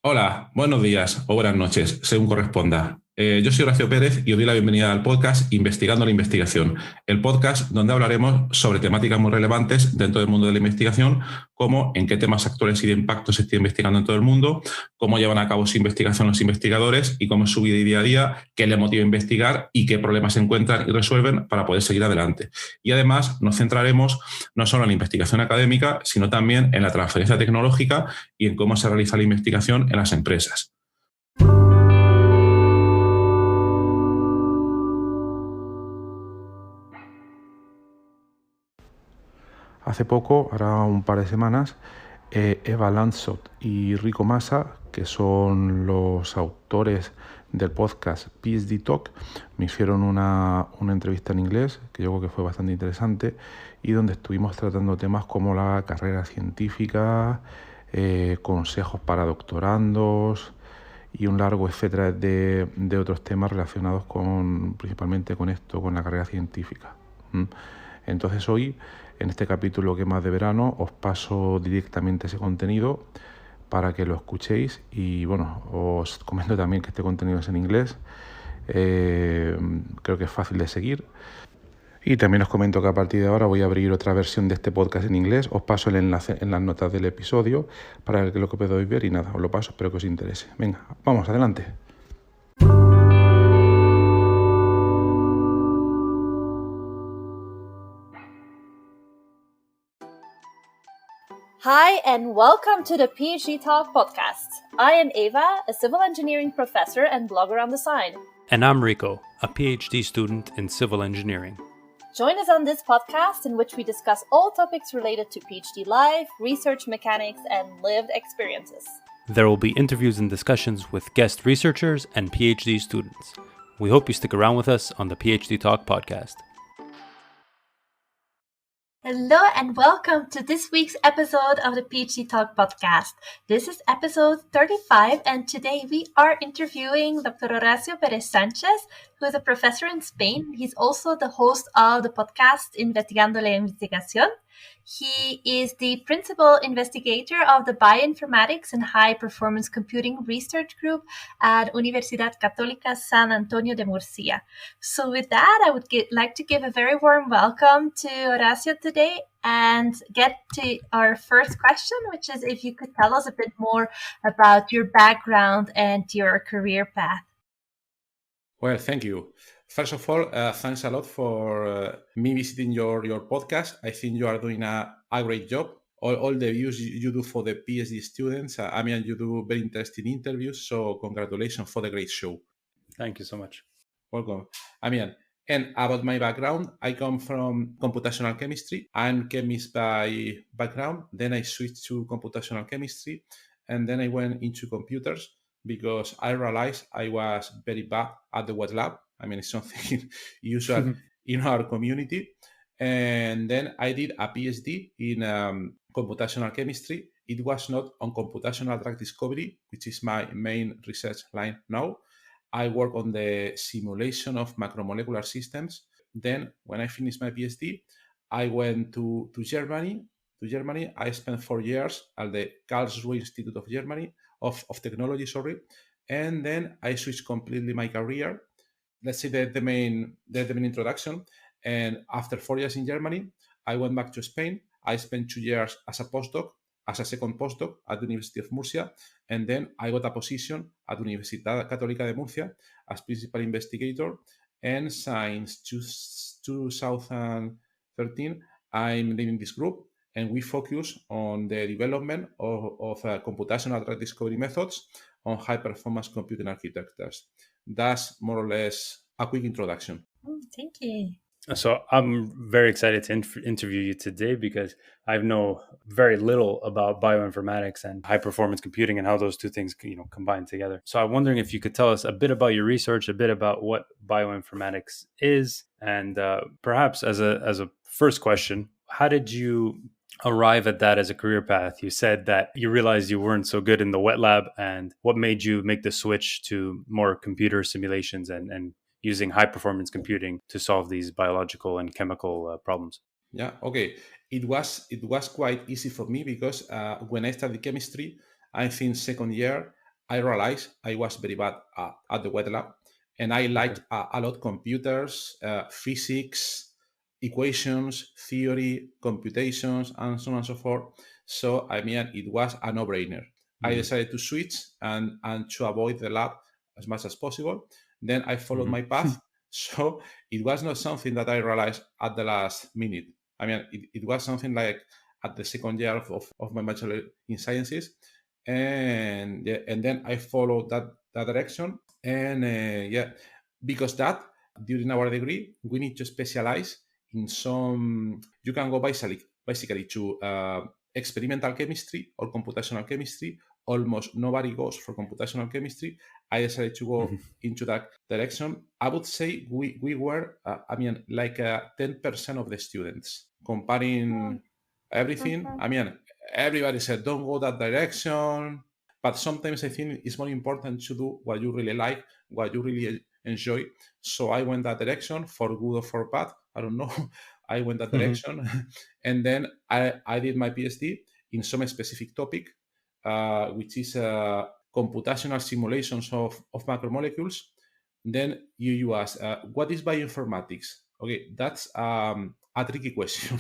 Hola, buenos días o buenas noches, según corresponda. Yo soy Horacio Pérez y os doy la bienvenida al podcast Investigando la Investigación, el podcast donde hablaremos sobre temáticas muy relevantes dentro del mundo de la investigación, como en qué temas actuales y de impacto se está investigando en todo el mundo, cómo llevan a cabo su investigación los investigadores y cómo es su vida y día a día, qué les motiva a investigar y qué problemas encuentran y resuelven para poder seguir adelante. Y además nos centraremos no solo en la investigación académica, sino también en la transferencia tecnológica y en cómo se realiza la investigación en las empresas. Hace poco, ahora un par de semanas, Lantsoght y Rico Massa, que son los autores del podcast PhD Talk, me hicieron una entrevista en inglés, que yo creo que fue bastante interesante, y donde estuvimos tratando temas como la carrera científica, consejos para doctorandos y un largo etcétera de otros temas relacionados principalmente con esto, con la carrera científica. Entonces hoy, en este capítulo que es más de verano, os paso directamente ese contenido para que lo escuchéis y bueno, os comento también que este contenido es en inglés, creo que es fácil de seguir. Y también os comento que a partir de ahora voy a abrir otra versión de este podcast en inglés. Os paso el enlace en las notas del episodio para que lo que podáis ver y nada, os lo paso, espero que os interese. Venga, vamos, adelante. Hi, and welcome to the PhD Talk podcast. I am Eva, a civil engineering professor and blogger on the side. And I'm Rico, a PhD student in civil engineering. Join us on this podcast in which we discuss all topics related to PhD life, research mechanics, and lived experiences. There will be interviews and discussions with guest researchers and PhD students. We hope you stick around with us on the PhD Talk podcast. Hello and welcome to this week's episode of the PhD Talk podcast. This is episode 35 and today we are interviewing Dr. Horacio Pérez Sánchez, who is a professor in Spain. He's also the host of the podcast Investigando la Investigación. He is the principal investigator of the Bioinformatics and High Performance Computing Research Group at Universidad Católica San Antonio de Murcia. So with that, I would like to give a very warm welcome to Horacio today and get to our first question, which is if you could tell us a bit more about your background and your career path. Well, thank you. First of all, thanks a lot for me visiting your podcast. I think you are doing a great job. All the views you do for the PhD students, you do very interesting interviews. So congratulations for the great show. Thank you so much. Welcome. And about my background, I come from computational chemistry. I'm chemist by background. Then I switched to computational chemistry. And then I went into computers because I realized I was very bad at the wet lab. It's something usual in our community. And then I did a PhD in computational chemistry. It was not on computational drug discovery, which is my main research line now. I work on the simulation of macromolecular systems. Then when I finished my PhD, I went to Germany. I spent 4 years at the Karlsruhe Institute of Germany, of Technology, and then I switched completely my career. Let's say the main introduction. And after 4 years in Germany, I went back to Spain. I spent 2 years as a postdoc, as a second postdoc at the University of Murcia. And then I got a position at Universidad Católica de Murcia as principal investigator. And since 2013, I'm leading this group. And we focus on the development of computational drug discovery methods on high-performance computing architectures. That's more or less a quick introduction. Thank you. So I'm very excited to interview you today because I know very little about bioinformatics and high-performance computing and how those two things combine together. So I'm wondering if you could tell us a bit about your research, a bit about what bioinformatics is, and perhaps as a first question, how did you arrive at that as a career path? You said that you realized you weren't so good in the wet lab, and what made you make the switch to more computer simulations and using high performance computing to solve these biological and chemical problems? Yeah, okay. It was quite easy for me because when I studied chemistry, I think second year, I realized I was very bad at the wet lab, and I liked a lot computers, physics, equations, theory, computations, and so on and so forth. So I mean, it was a no-brainer. I decided to switch and to avoid the lab as much as possible. Then I followed my path. So it was not something that I realized at the last minute. I mean, it was something like at the second year of my bachelor in sciences. And then I followed that direction. And because that during our degree, we need to specialize in some, you can go basically to experimental chemistry or computational chemistry. Almost nobody goes for computational chemistry. I decided to go into that direction. I would say we were, like 10% of the students comparing everything. I mean, everybody said, don't go that direction. But sometimes I think it's more important to do what you really like, what you really enjoy. So I went that direction, for good or for bad. I don't know. I went that direction. And then I did my PhD in some specific topic, which is computational simulations of macromolecules. Then you ask, what is bioinformatics? Okay, that's a tricky question.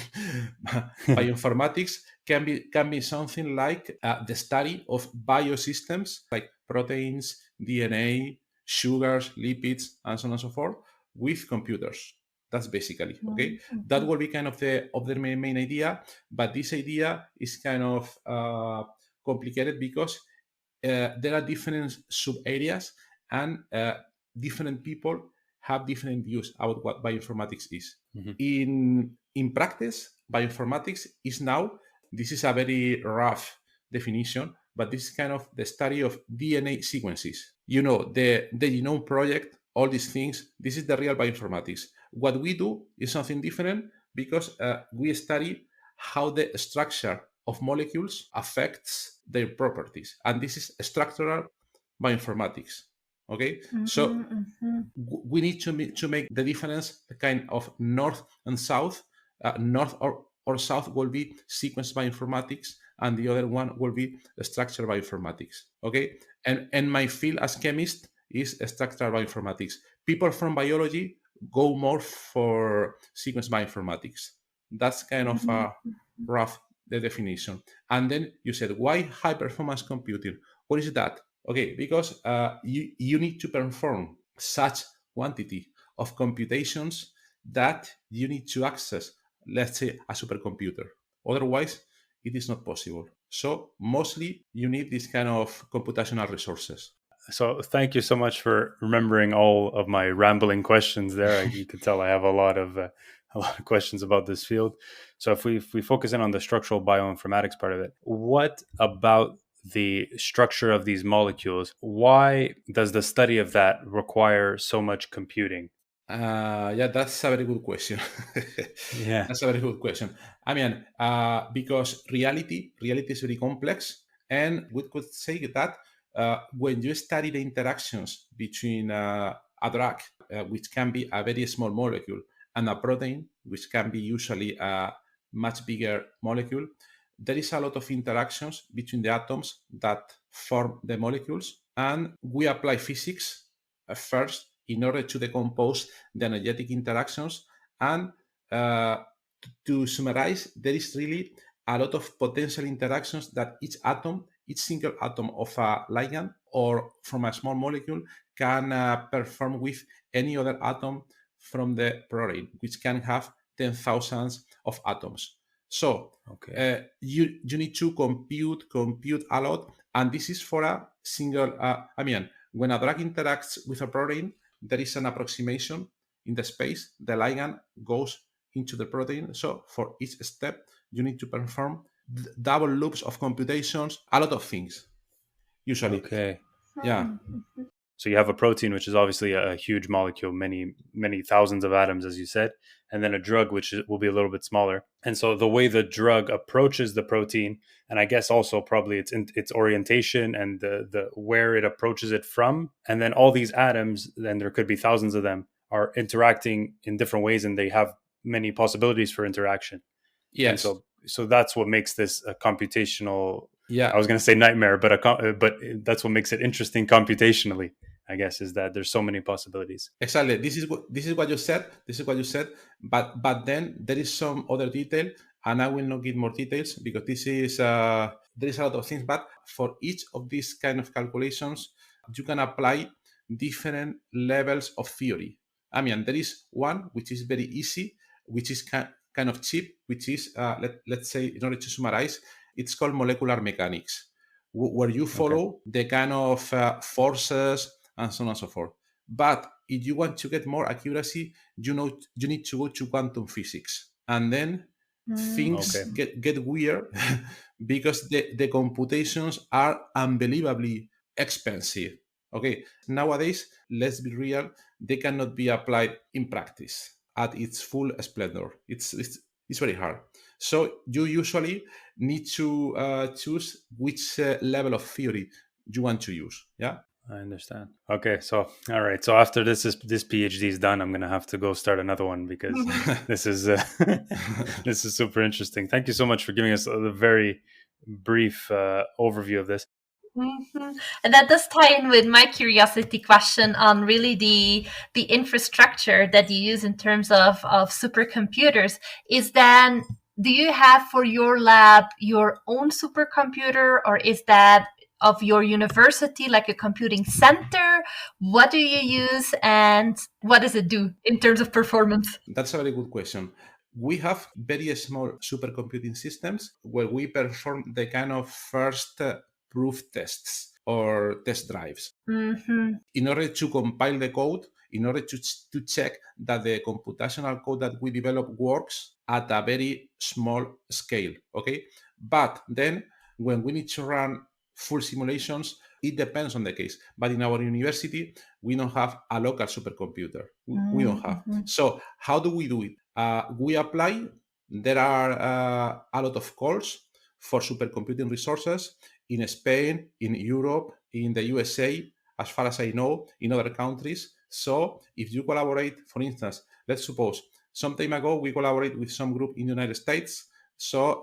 Bioinformatics can be something like the study of biosystems, like proteins, DNA, sugars, lipids, and so on and so forth, with computers. That's basically okay. That will be kind of the main idea, but this idea is kind of complicated because there are different sub areas, and different people have different views about what bioinformatics is. In practice, bioinformatics is now, this is a very rough definition, but this is kind of the study of DNA sequences. The genome project, all these things, this is the real bioinformatics. What we do is something different because we study how the structure of molecules affects their properties. And this is structural bioinformatics. Okay, so we need to make the difference, the kind of north and south. North or south will be sequence bioinformatics, and the other one will be structural bioinformatics. Okay, and my field as chemist is structural bioinformatics. People from biology go more for sequence bioinformatics. That's kind of a rough the definition. And then you said, why high performance computing? What is that? Okay, because you need to perform such quantity of computations that you need to access, let's say, a supercomputer. Otherwise, it is not possible. So mostly you need this kind of computational resources. So thank you so much for remembering all of my rambling questions there. You could tell I have a lot of questions about this field. So if we focus in on the structural bioinformatics part of it, what about the structure of these molecules? Why does the study of that require so much computing? Yeah, that's a very good question. Yeah, that's a very good question. I mean, because reality is very complex, and we could say that when you study the interactions between a drug, which can be a very small molecule, and a protein, which can be usually a much bigger molecule, there is a lot of interactions between the atoms that form the molecules, and we apply physics first in order to decompose the energetic interactions. And to summarize, there is really a lot of potential interactions that each single atom of a ligand or from a small molecule can perform with any other atom from the protein, which can have 10,000 of atoms. So you need to compute a lot, and this is for a single. When a drug interacts with a protein, there is an approximation in the space. The ligand goes into the protein. So for each step, you need to perform double loops of computations, a lot of things, usually. Okay. Yeah. So you have a protein, which is obviously a huge molecule, many, many thousands of atoms, as you said, and then a drug, which will be a little bit smaller. And so the way the drug approaches the protein, and I guess also probably its orientation and the where it approaches it from, and then all these atoms, and there could be thousands of them, are interacting in different ways, and they have many possibilities for interaction. Yes. And so that's what makes this a computational Yeah, I was going to say nightmare, but that's what makes it interesting computationally, I guess, is that there's so many possibilities. exactly. This is what you said. This is what you said. But then there is some other detail, and I will not give more details because this is there is a lot of things. But for each of these kind of calculations, you can apply different levels of theory. I mean, there is one which is very easy, which is kind of cheap, which is let's say, in order to summarize, it's called molecular mechanics, where you follow the kind of forces and so on and so forth. But if you want to get more accuracy, you need to go to quantum physics, and then things get weird because the computations are unbelievably expensive. Okay, nowadays, let's be real, they cannot be applied in practice at its full splendor. It's very hard. So you usually need to choose which level of theory you want to use. Yeah. I understand. Okay, so all right. So after this PhD is done, I'm gonna have to go start another one because this is this is super interesting. Thank you so much for giving us a very brief overview of this. And that does tie in with my curiosity question on really the infrastructure that you use in terms of supercomputers. Is then, do you have for your lab your own supercomputer, or is that of your university, like a computing center? What do you use, and what does it do in terms of performance? That's a very good question. We have very small supercomputing systems where we perform the kind of first proof tests or test drives. In order to compile the code, in order to check that the computational code that we develop works at a very small scale, okay? But then when we need to run full simulations, it depends on the case. But in our university, we don't have a local supercomputer. We don't have. So how do we do it? We apply. There are a lot of calls for supercomputing resources in Spain, in Europe, in the USA, as far as I know, in other countries. So if you collaborate, for instance, let's suppose some time ago we collaborate with some group in the United States. So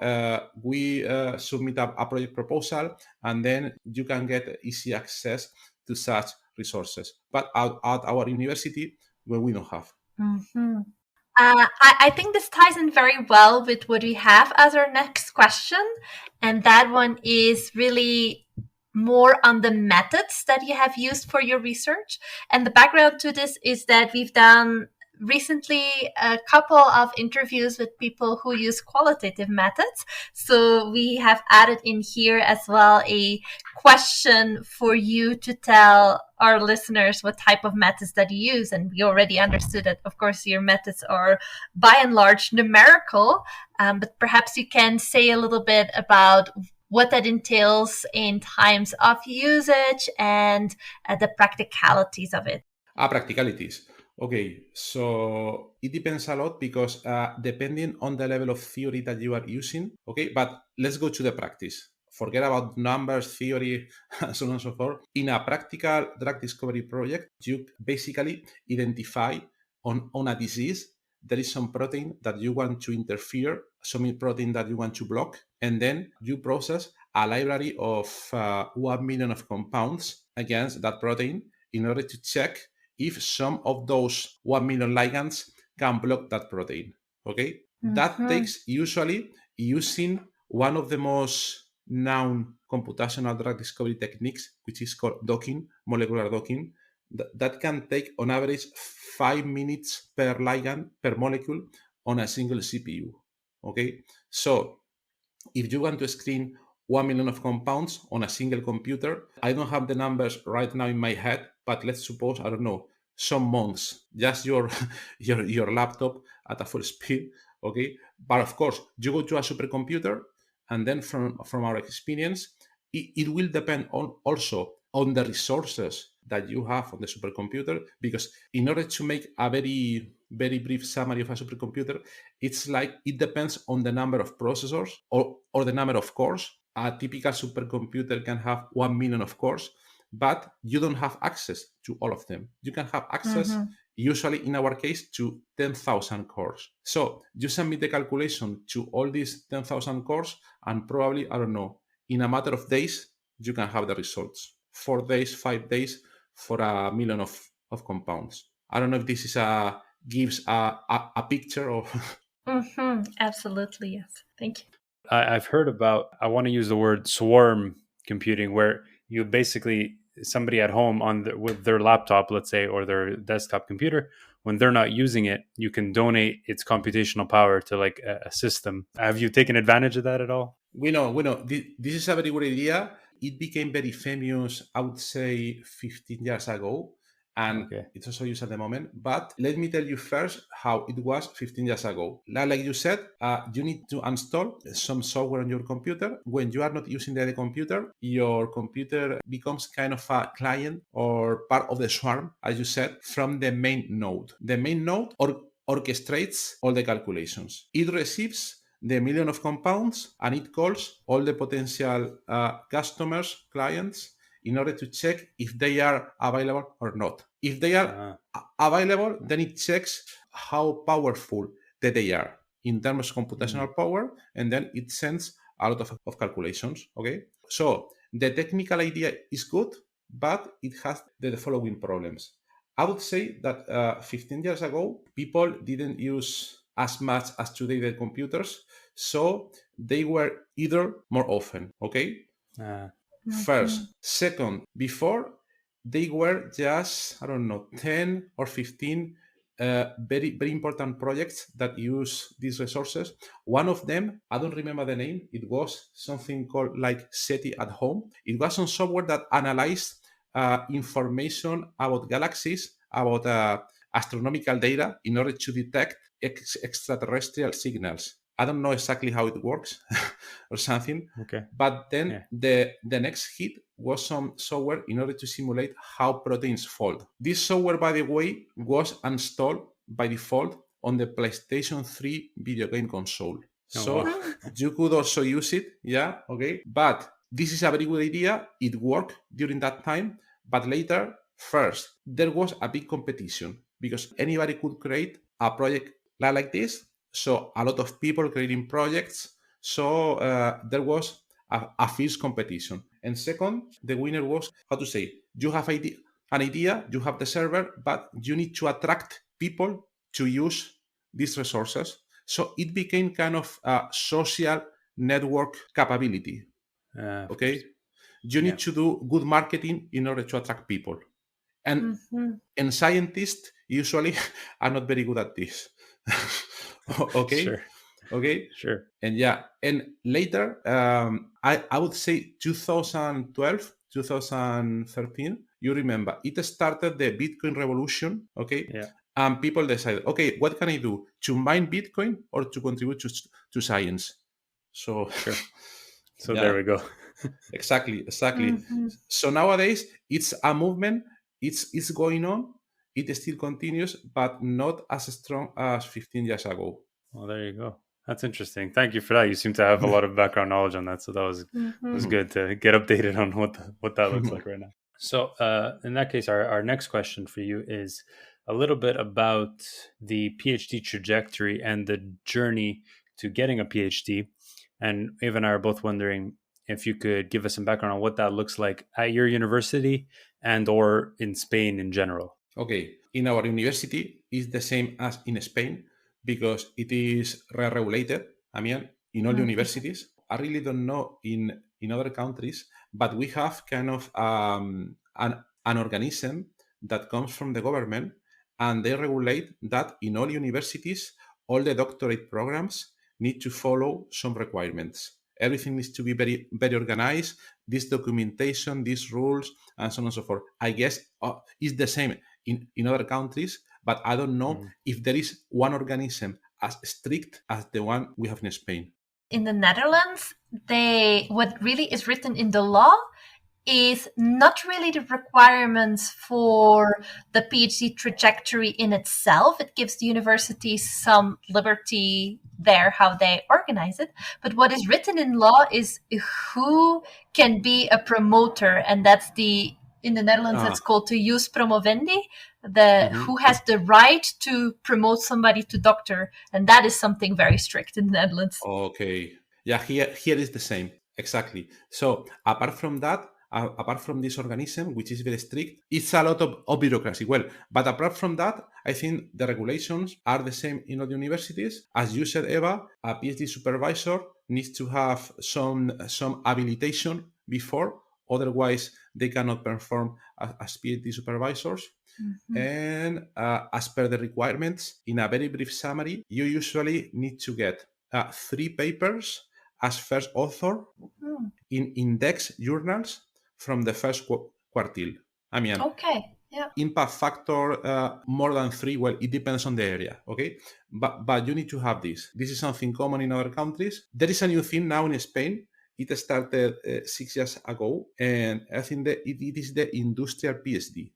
we submit a project proposal, and then you can get easy access to such resources. But at our university, well, we don't have. I think this ties in very well with what we have as our next question. And that one is really more on the methods that you have used for your research. And the background to this is that we've done recently a couple of interviews with people who use qualitative methods. So we have added in here as well a question for you to tell our listeners what type of methods that you use. And we already understood that, of course, your methods are by and large numerical, but perhaps you can say a little bit about what that entails in times of usage and the practicalities of it. Practicalities. Okay, so it depends a lot because depending on the level of theory that you are using, okay, but let's go to the practice. Forget about numbers, theory, and so on and so forth. In a practical drug discovery project, you basically identify on a disease, there is some protein that you want to interfere, some protein that you want to block, and then you process a library of 1 million of compounds against that protein in order to check if some of those 1 million ligands can block that protein, okay? That takes usually using one of the most known computational drug discovery techniques, which is called docking, molecular docking. That can take on average 5 minutes per ligand, per molecule on a single CPU, okay? So if you want to screen 1 million of compounds on a single computer, I don't have the numbers right now in my head, but let's suppose, I don't know, some months, just your laptop at a full speed, okay? But of course, you go to a supercomputer, and then from our experience, it will depend also on the resources that you have on the supercomputer, because in order to make a very, very brief summary of a supercomputer, it's like it depends on the number of processors or the number of cores. A typical supercomputer can have 1 million of cores, but you don't have access to all of them. You can have access, usually in our case, to 10,000 cores. So you submit the calculation to all these 10,000 cores, and probably, I don't know, in a matter of days, you can have the results. 4 days, 5 days for a million of compounds. I don't know if this is gives a picture of... Absolutely, yes. Thank you. I've heard about, I want to use the word swarm computing, where you basically, somebody at home with their laptop, let's say, or their desktop computer, when they're not using it, you can donate its computational power to like a system. Have you taken advantage of that at all? We know. This is a very good idea. It became very famous, I would say, 15 years ago. And it's also used at the moment. But let me tell you first how it was 15 years ago. Like you said, you need to install some software on your computer. When you are not using the computer, your computer becomes kind of a client or part of the swarm, as you said, from the main node. The main node orchestrates all the calculations. It receives the million of compounds and it calls all the potential customers, clients, in order to check if they are available or not. If they are available, then it checks how powerful they are in terms of computational power, and then it sends a lot of calculations, okay? So the technical idea is good, but it has the following problems. I would say that 15 years ago, people didn't use as much as today the computers, so they were either more often, okay? First. Second, before they were just, 10 or 15 very, very important projects that use these resources. One of them, I don't remember the name, it was something called like SETI at home. It was some software that analyzed information about galaxies, about astronomical data in order to detect extraterrestrial signals. I don't know exactly how it works or something. But then the next hit was some software in order to simulate how proteins fold. This software, by the way, was installed by default on the PlayStation 3 video game console. You could also use it, But this is a very good idea. It worked during that time. But later, first, there was a big competition because anybody could create a project like this. So a lot of people creating projects. So there was a fierce competition. And second, the winner was, you have an idea, you have the server, but you need to attract people to use these resources. So it became kind of a social network capability. You need to do good marketing in order to attract people. And scientists usually are not very good at this. Sure. And later, I would say 2012, 2013, you remember, it started the Bitcoin revolution, and people decided, what can I do? To mine Bitcoin or to contribute to science? So there we go. Exactly. So nowadays, it's a movement, it's going on, it still continues, but not as strong as 15 years ago. Well, there you go. That's interesting. Thank you for that. You seem to have a lot of background knowledge on that, so that was good to get updated on what that looks like right now. So in that case, our next question for you is a little bit about the PhD trajectory and the journey to getting a PhD. And Eva and I are both wondering if you could give us some background on what that looks like at your university and or in Spain in general. In our university, it's the same as in Spain, because it is regulated. In all universities. I really don't know in other countries, but we have kind of an organism that comes from the government, and they regulate that in all universities, all the doctorate programs need to follow some requirements. Everything needs to be very, very organized. This documentation, these rules, and so on and so forth. I guess it's the same in other countries, but I don't know if there is one organism as strict as the one we have in Spain. In the Netherlands, what really is written in the law is not really the requirements for the PhD trajectory in itself. It gives the universities some liberty there, how they organize it. But what is written in law is who can be a promoter. And that's in the Netherlands, it's called to jus promovendi, who has the right to promote somebody to doctor. And that is something very strict in the Netherlands. Yeah, here is the same. Exactly. So apart from that, apart from this organism, which is very strict, it's a lot of bureaucracy. Well, but apart from that, I think the regulations are the same in all the universities. As you said, Eva, a PhD supervisor needs to have some habilitation before, otherwise they cannot perform as PhD supervisors. And as per the requirements, in a very brief summary, you usually need to get 3 papers as first author in index journals from the first quartile. I mean, Okay. Yeah. impact factor more than 3. Well, it depends on the area. Okay, but you need to have this. This is something common in other countries. There is a new thing now in Spain. It started 6 years ago, and I think that it is the industrial PhD,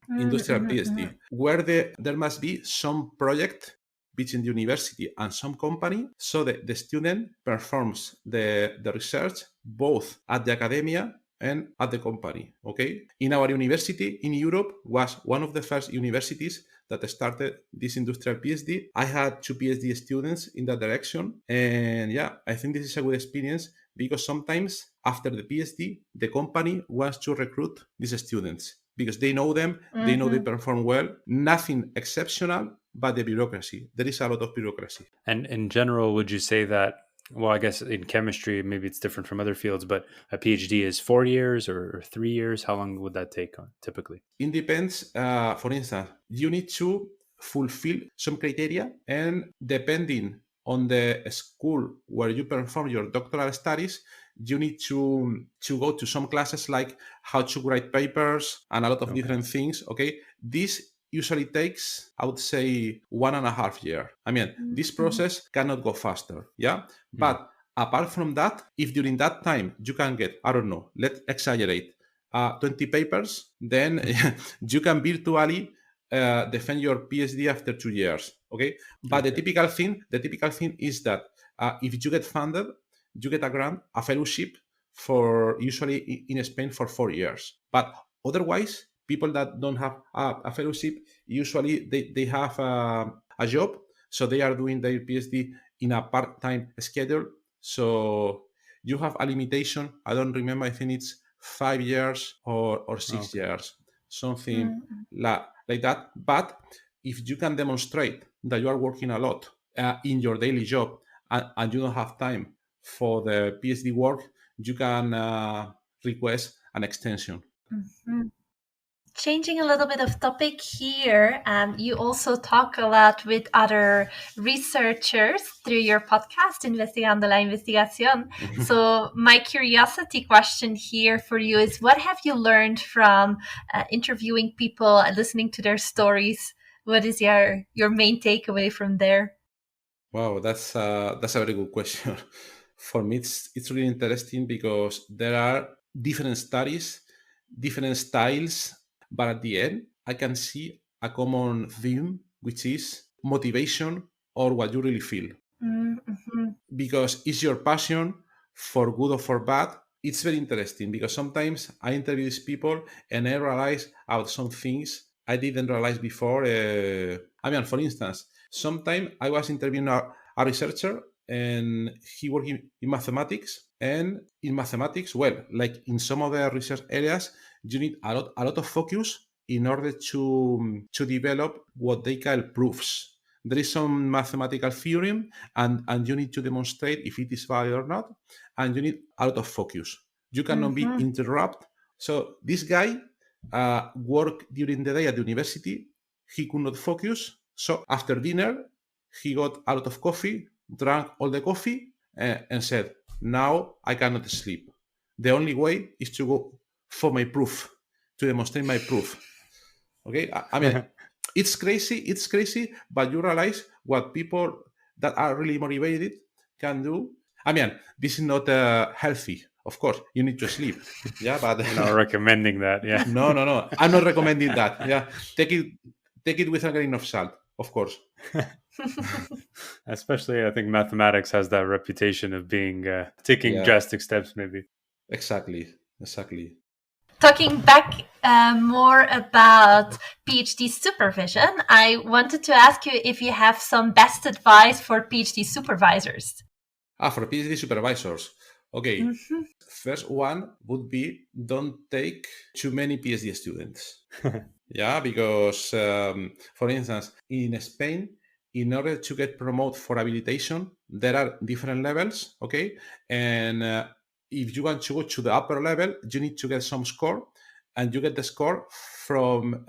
where there must be some project between the university and some company, so that the student performs the research both at the academia and at the company. Okay, in our university in Europe was one of the first universities that started this industrial PhD. I had 2 PhD students in that direction, and yeah, I think this is a good experience, because sometimes after the PhD, the company wants to recruit these students because they know them, they know they perform well. Nothing exceptional, but the bureaucracy. There is a lot of bureaucracy. And in general, would you say that, well, I guess in chemistry, maybe it's different from other fields, but a PhD is 4 years or 3 years? How long would that take typically? It depends. For instance, you need to fulfill some criteria, and depending on the school where you perform your doctoral studies, you need to go to some classes like how to write papers and a lot of different things. Okay, this usually takes, I would say, 1.5 years. I mean, this process cannot go faster. Yeah, but apart from that, if during that time you can get, I don't know, let's exaggerate, 20 papers, then you can virtually defend your PhD after 2 years. Okay, but the typical thing is that if you get funded, you get a grant, a fellowship, for usually in Spain for 4 years. But otherwise, people that don't have a fellowship, usually they have a job, so they are doing their PhD in a part-time schedule. So you have a limitation. I don't remember. I think it's 5 years or 6 years, something like that. But if you can demonstrate that you are working a lot in your daily job, and you don't have time for the PhD work, you can request an extension. Changing a little bit of topic here, you also talk a lot with other researchers through your podcast, Investigando la Investigación. So my curiosity question here for you is, what have you learned from interviewing people and listening to their stories? What is your main takeaway from there? Wow, that's a very good question. For me, it's really interesting because there are different studies, different styles, but at the end, I can see a common theme, which is motivation, or what you really feel. Because it's your passion, for good or for bad. It's very interesting because sometimes I interview these people and I realize about some things I didn't realize before. I mean, for instance, sometime I was interviewing a researcher, and he worked in mathematics. And in mathematics, well, like in some of the research areas, you need a lot of focus in order to develop what they call proofs. There is some mathematical theorem, and you need to demonstrate if it is valid or not, and you need a lot of focus. You cannot be interrupted. So this guy worked during the day at the university. He could not focus. So after dinner, he got a lot of coffee, drank all the coffee, and said, now I cannot sleep. The only way is to go for my proof, to demonstrate my proof. Okay, I mean, it's crazy, but you realize what people that are really motivated can do. I mean, this is not healthy. Of course, you need to sleep. Yeah, but I'm not recommending that. Yeah. No. I'm not recommending that. Yeah, take it with a grain of salt, of course. Especially, I think mathematics has that reputation of being taking drastic steps, maybe. Exactly. Talking back more about PhD supervision, I wanted to ask you if you have some best advice for PhD supervisors. For PhD supervisors, Okay, first one would be don't take too many PhD students. Yeah, because, for instance, in Spain, in order to get promoted for habilitation, there are different levels, okay? And if you want to go to the upper level, you need to get some score, and you get the score from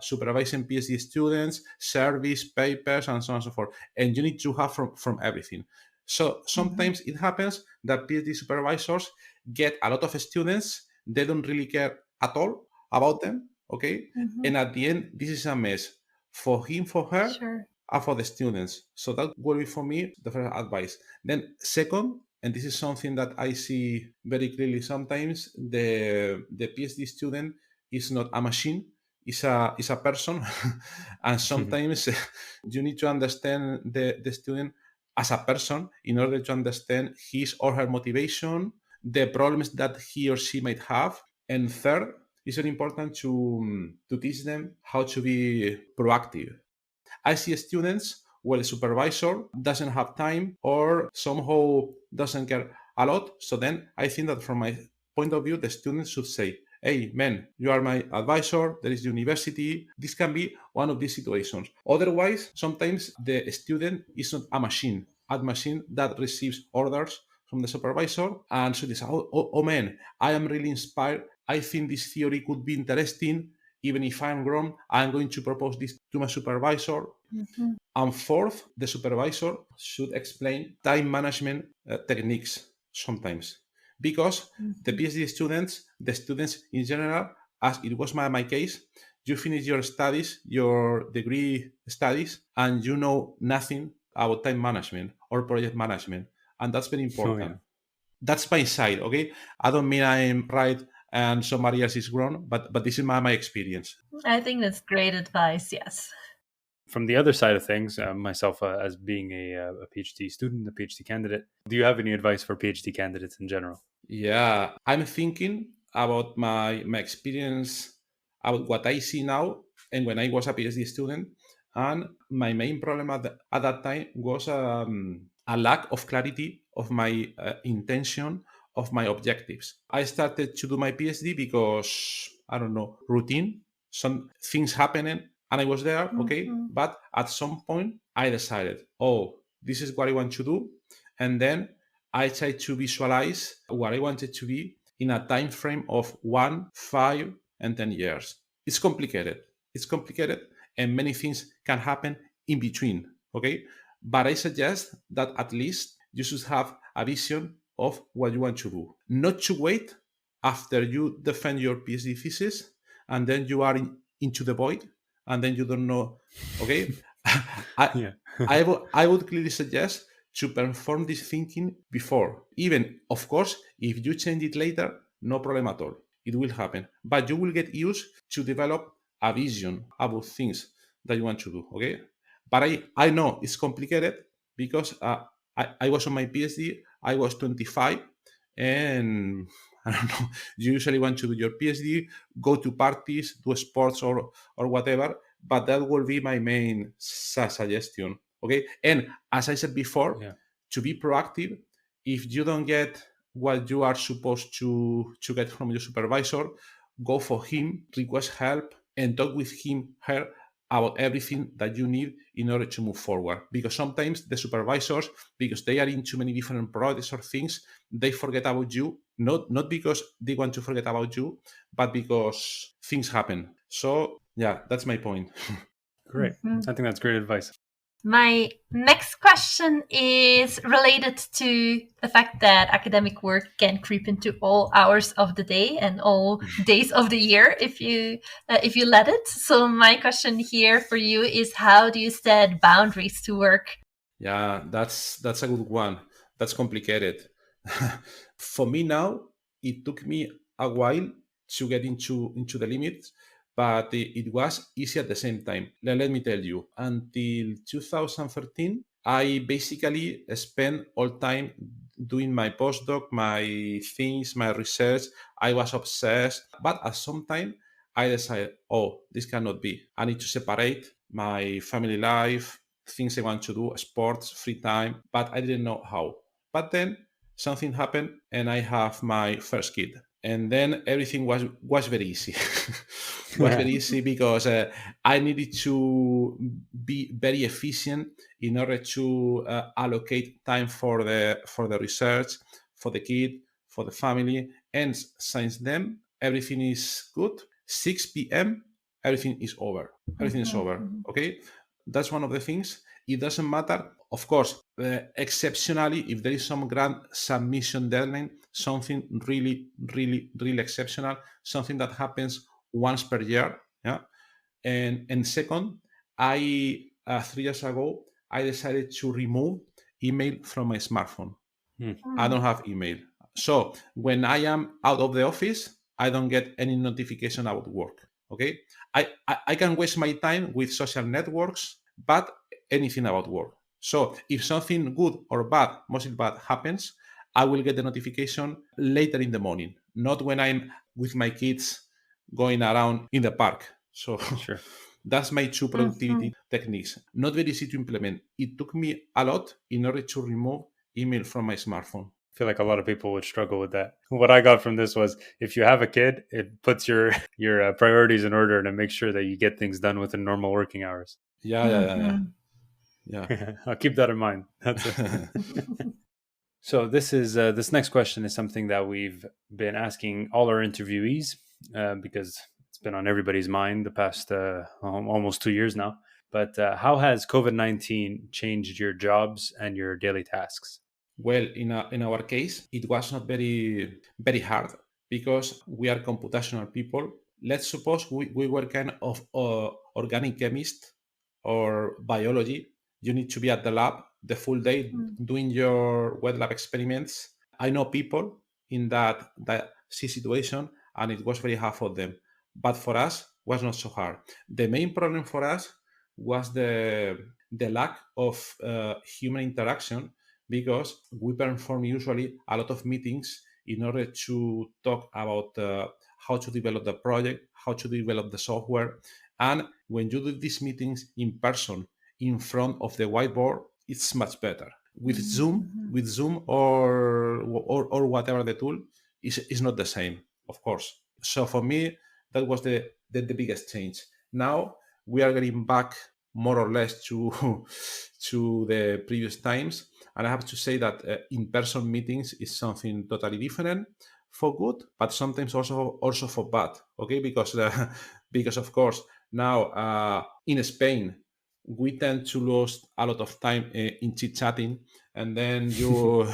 supervising PhD students, service, papers, and so on and so forth. And you need to have from everything. So sometimes it happens that PhD supervisors get a lot of students, they don't really care at all about them, okay? And at the end, this is a mess for him, for her, Sure. and for the students. So that will be for me the first advice. Then second, and this is something that I see very clearly sometimes, the PhD student is not a machine, is a person. And sometimes you need to understand the student as a person in order to understand his or her motivation, the problems that he or she might have. And third, it's very important to teach them how to be proactive. I see students where the supervisor doesn't have time or somehow doesn't care a lot. So then I think that from my point of view, the students should say, hey, man, you are my advisor, there is university. This can be one of these situations. Otherwise, sometimes the student is not a machine that receives orders from the supervisor and so they say, oh man, I am really inspired. I think this theory could be interesting. Even if I'm grown, I'm going to propose this to my supervisor. And fourth, the supervisor should explain time management techniques sometimes. Because the PhD students, the students in general, as it was my case, you finish your studies, your degree studies, and you know nothing about time management or project management. And that's very important. That's my side, okay? I don't mean I'm right and somebody else is wrong, but this is my experience. I think that's great advice, yes. From the other side of things, myself as being a PhD student, a PhD candidate, do you have any advice for PhD candidates in general? Yeah, I'm thinking about my experience, about what I see now and when I was a PhD student. And my main problem at that time was a lack of clarity of my intention, of my objectives. I started to do my PhD because, I don't know, routine, some things happening, and I was there, okay. But at some point, I decided, oh, this is what I want to do. And then I tried to visualize what I wanted to be in a time frame of 1, 5, and 10 years. It's complicated. It's complicated, and many things can happen in between. Okay, but I suggest that at least you should have a vision of what you want to do. Not to wait after you defend your PhD thesis and then you are into the void and then you don't know. Okay, I would clearly suggest to perform this thinking before. Even, of course, if you change it later, no problem at all. It will happen. But you will get used to develop a vision about things that you want to do, okay? But I know it's complicated because I was on my PhD, I was 25, and I don't know, you usually want to do your PhD, go to parties, do sports or whatever, but that will be my main suggestion. Okay, and as I said before, to be proactive, if you don't get what you are supposed to get from your supervisor, go for him, request help, and talk with him, her, about everything that you need in order to move forward. Because sometimes the supervisors, because they are in too many different projects or things, they forget about you, not because they want to forget about you, but because things happen. So yeah, that's my point. Great. I think that's great advice. My next question is related to the fact that academic work can creep into all hours of the day and all days of the year if you let it. So my question here for you is, how do you set boundaries to work? Yeah, that's a good one. That's complicated. For me now, it took me a while to get into the limits, but it was easy at the same time. Let me tell you, until 2013, I basically spent all time doing my postdoc, my things, my research. I was obsessed, but at some time I decided, oh, this cannot be. I need to separate my family life, things I want to do, sports, free time, but I didn't know how. But then something happened and I have my first kid. And then everything was very easy. Was very easy because I needed to be very efficient in order to allocate time for the research, for the kid, for the family. And since then, everything is good. 6 p.m., everything is over. Everything is over. Okay, that's one of the things. It doesn't matter. Of course, exceptionally, if there is some grand submission deadline, something really, really, really exceptional, something that happens once per year. Yeah. And second, I 3 years ago, I decided to remove email from my smartphone. I don't have email. So when I am out of the office, I don't get any notification about work. Okay. I can waste my time with social networks, but anything about work. So if something good or bad, mostly bad, happens, I will get the notification later in the morning, not when I'm with my kids going around in the park. So Sure. that's my two productivity techniques. Not very easy to implement. It took me a lot in order to remove email from my smartphone. I feel like a lot of people would struggle with that. What I got from this was if you have a kid, it puts your priorities in order to make sure that you get things done within normal working hours. Yeah. I'll keep that in mind. That's it. So this next question is something that we've been asking all our interviewees because it's been on everybody's mind the past almost 2 years now. But how has COVID-19 changed your jobs and your daily tasks? Well, in our case, it was not very, very hard because we are computational people. Let's suppose we were kind of organic chemist or biology. You need to be at the lab the full day doing your wet lab experiments. I know people in that situation, and it was very hard for them. But for us, was not so hard. The main problem for us was the lack of human interaction, because we perform usually a lot of meetings in order to talk about how to develop the project, how to develop the software. And when you do these meetings in person, in front of the whiteboard, it's much better. With Zoom or whatever the tool, is not the same, of course. So for me, that was the biggest change. Now we are getting back more or less to to the previous times, and I have to say that in-person meetings is something totally different, for good, but sometimes also for bad. Okay, because of course now in Spain we tend to lose a lot of time in chit chatting, and then you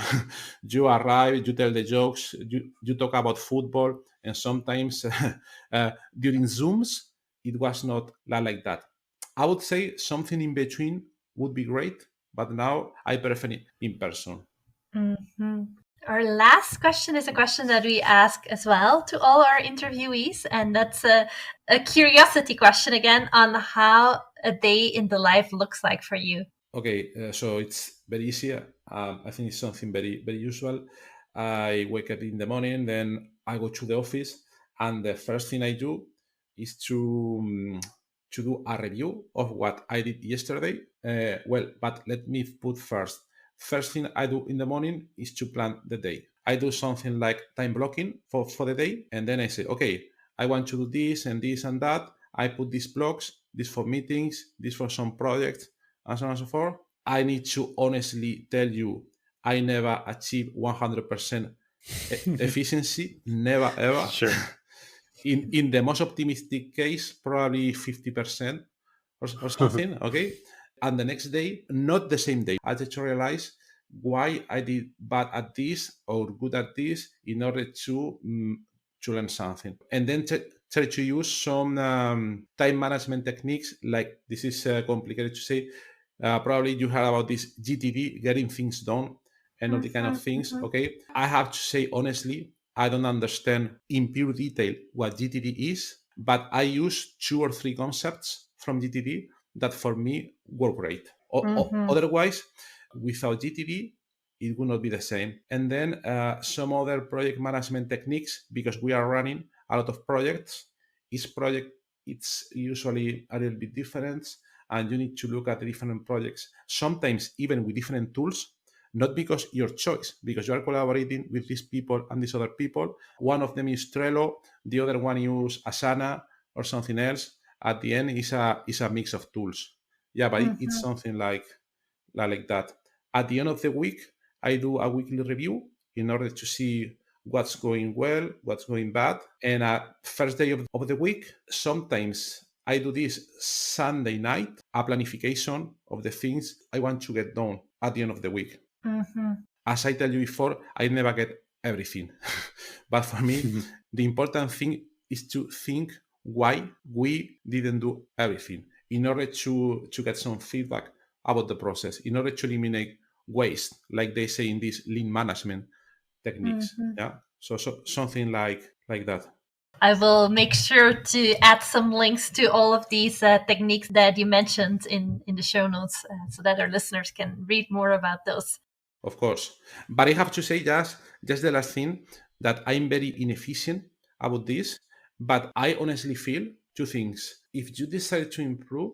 you arrive, you tell the jokes, you talk about football, and sometimes during Zooms it was not like that. I would say something in between would be great, but now I prefer it in person. Our last question is a question that we ask as well to all our interviewees, and that's a curiosity question again on how a day in the life looks like for you. Okay, so it's very easy. I think it's something very, very usual. I wake up in the morning, then I go to the office, and the first thing I do is to do a review of what I did yesterday. But let me put first. First thing I do in the morning is to plan the day. I do something like time blocking for the day, and then I say, okay, I want to do this and this and that. I put these blocks, this for meetings, this for some projects, and so on and so forth. I need to honestly tell you, I never achieve 100% efficiency, never ever. Sure. In the most optimistic case, probably 50% or something. Okay, and the next day, not the same day, I try to realize why I did bad at this or good at this in order to learn something, and then try to use some time management techniques. Like, this is complicated to say. Probably you heard about this GTD, getting things done, and all the kind of things. Okay, I have to say honestly, I don't understand in pure detail what GTD is, but I use 2 or 3 concepts from GTD that for me work great. Otherwise, without GTD, it will not be the same. And then some other project management techniques, because we are running a lot of projects. Each project, it's usually a little bit different, and you need to look at the different projects, sometimes even with different tools. not because your choice, because you are collaborating with these people and these other people. One of them is Trello, the other one use Asana or something else. At the end, is a mix of tools. Yeah, but it's something like that. At the end of the week, I do a weekly review in order to see what's going well, what's going bad. And at first day of the week, sometimes I do this Sunday night, a planification of the things I want to get done at the end of the week. As I tell you before, I never get everything. But for me, the important thing is to think why we didn't do everything in order to get some feedback about the process, in order to eliminate waste, like they say in these lean management techniques. Yeah, so something like that. I will make sure to add some links to all of these techniques that you mentioned in the show notes, so that our listeners can read more about those. Of course, but I have to say just the last thing, that I'm very inefficient about this, but I honestly feel two things. If you decide to improve,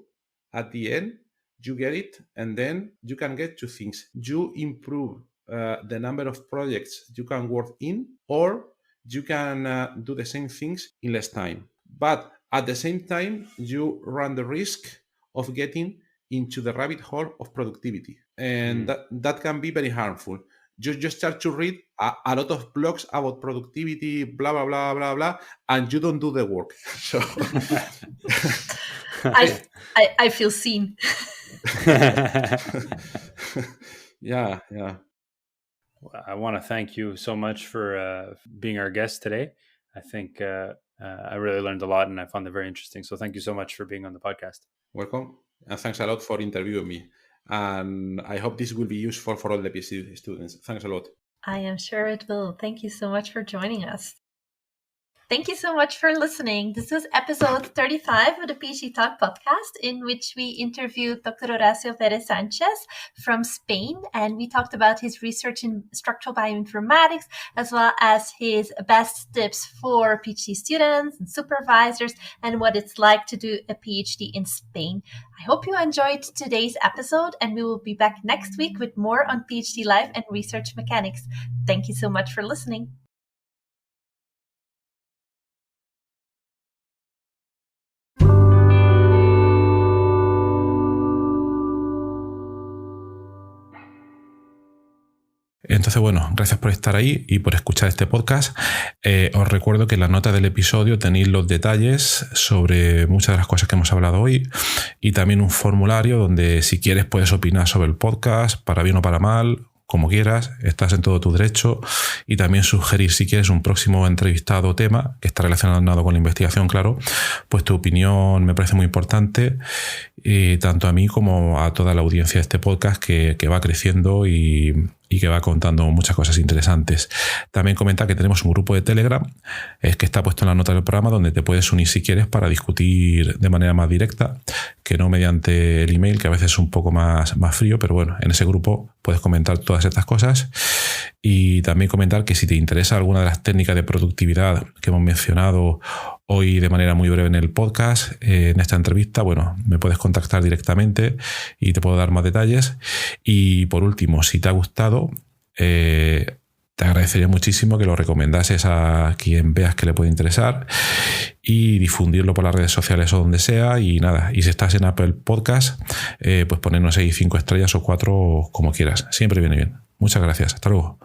at the end, you get it, and then you can get two things. You improve the number of projects you can work in, or you can do the same things in less time. But at the same time, you run the risk of getting into the rabbit hole of productivity. And that can be very harmful. You start to read a lot of blogs about productivity, blah, blah, blah, blah, blah, and you don't do the work. So I feel seen. Yeah. I want to thank you so much for being our guest today. I think I really learned a lot, and I found it very interesting. So thank you so much for being on the podcast. Welcome. And thanks a lot for interviewing me. And I hope this will be useful for all the PhD students. Thanks a lot. I am sure it will. Thank you so much for joining us. Thank you so much for listening. This was episode 35 of the PhD Talk podcast, in which we interviewed Dr. Horacio Perez Sanchez from Spain, and we talked about his research in structural bioinformatics, as well as his best tips for PhD students and supervisors, and what it's like to do a PhD in Spain. I hope you enjoyed today's episode, and we will be back next week with more on PhD life and research mechanics. Thank you so much for listening. Entonces, bueno, gracias por estar ahí y por escuchar este podcast. Os recuerdo que en las notas del episodio tenéis los detalles sobre muchas de las cosas que hemos hablado hoy, y también un formulario donde, si quieres, puedes opinar sobre el podcast, para bien o para mal, como quieras, estás en todo tu derecho, y también sugerir, si quieres, un próximo entrevistado o tema que está relacionado con la investigación, claro. Pues tu opinión me parece muy importante, tanto a mí como a toda la audiencia de este podcast que va creciendo y que va contando muchas cosas interesantes. También comentar que tenemos un grupo de Telegram, que está puesto en la nota del programa, donde te puedes unir si quieres para discutir de manera más directa, que no mediante el email, que a veces es un poco más frío, pero bueno, en ese grupo puedes comentar todas estas cosas. Y también comentar que si te interesa alguna de las técnicas de productividad que hemos mencionado hoy de manera muy breve en el podcast, en esta entrevista, bueno, me puedes contactar directamente y te puedo dar más detalles. Y por último, si te ha gustado, te agradecería muchísimo que lo recomendases a quien veas que le puede interesar, y difundirlo por las redes sociales o donde sea. Y nada, y si estás en Apple Podcast, pues ponernos ahí 5 estrellas o 4, como quieras. Siempre viene bien. Muchas gracias. Hasta luego.